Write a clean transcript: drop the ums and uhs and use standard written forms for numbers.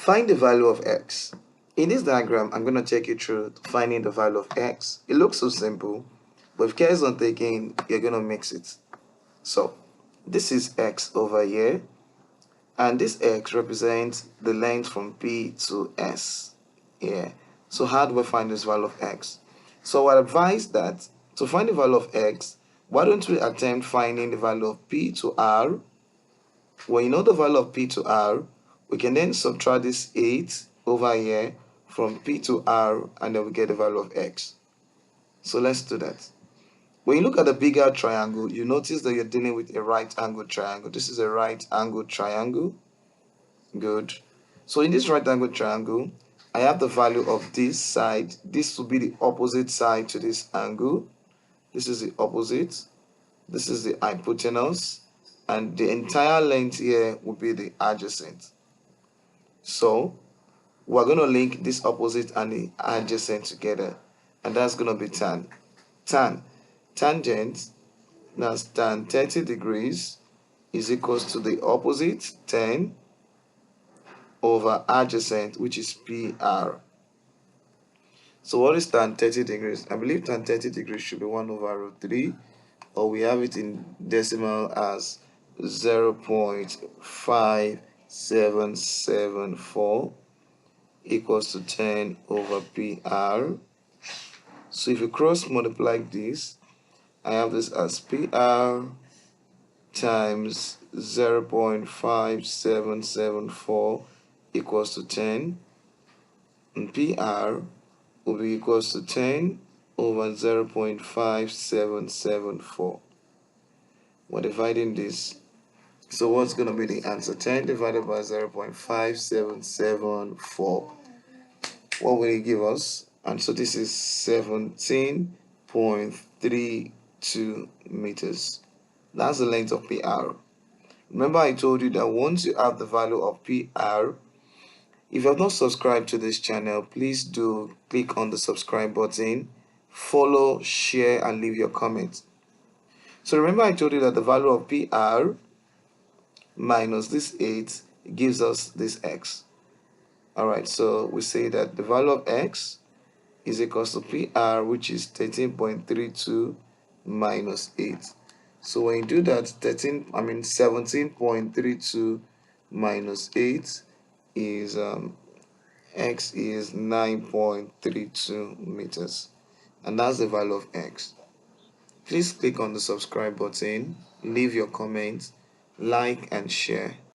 Find the value of x. In this diagram, I'm going to take you through finding the value of x. It looks so simple, but if care is not taken, you're going to mix it. So, this is x over here, and this x represents the length from P to S. Yeah. So, how do we find this value of x? So, I advise that to find the value of x, why don't we attempt finding the value of P to R? When you know the value of P to R, we can then subtract this 8 over here from P to R, and then we get the value of x. So let's do that. When you look at the bigger triangle, you notice that you're dealing with a right angle triangle. This is a right angle triangle. Good. So in this right angle triangle, I have the value of this side. This will be the opposite side to this angle. This is the opposite. This is the hypotenuse. And the entire length here will be the adjacent. So we're going to link this opposite and the adjacent together, and that's going to be tan. Tangent, that's tan 30 degrees is equals to the opposite 10 over adjacent, which is PR. So what is tan 30 degrees? I believe tan 30 degrees should be 1 over root 3, or we have it in decimal as 0.5774 equals to 10 over PR. So if you cross multiply this, I have this as PR times 0.5774 equals to 10, and PR will be equals to 10 over 0.5774. We're dividing this. So what's going to be the answer? 10 divided by 0.5774. What will it give us? And so this is 17.32 meters. That's the length of PR. Remember, I told you that once you have the value of PR, if you have not subscribed to this channel, please do click on the subscribe button, follow, share, and leave your comments. So remember, I told you that the value of PR minus this 8 gives us this x. Alright, so we say that the value of x is equals to PR, which is 13.32 minus 8. So when you do that, 17.32 minus 8 is x is 9.32 meters, and that's the value of x. Please click on the subscribe button, leave your comments, like and share.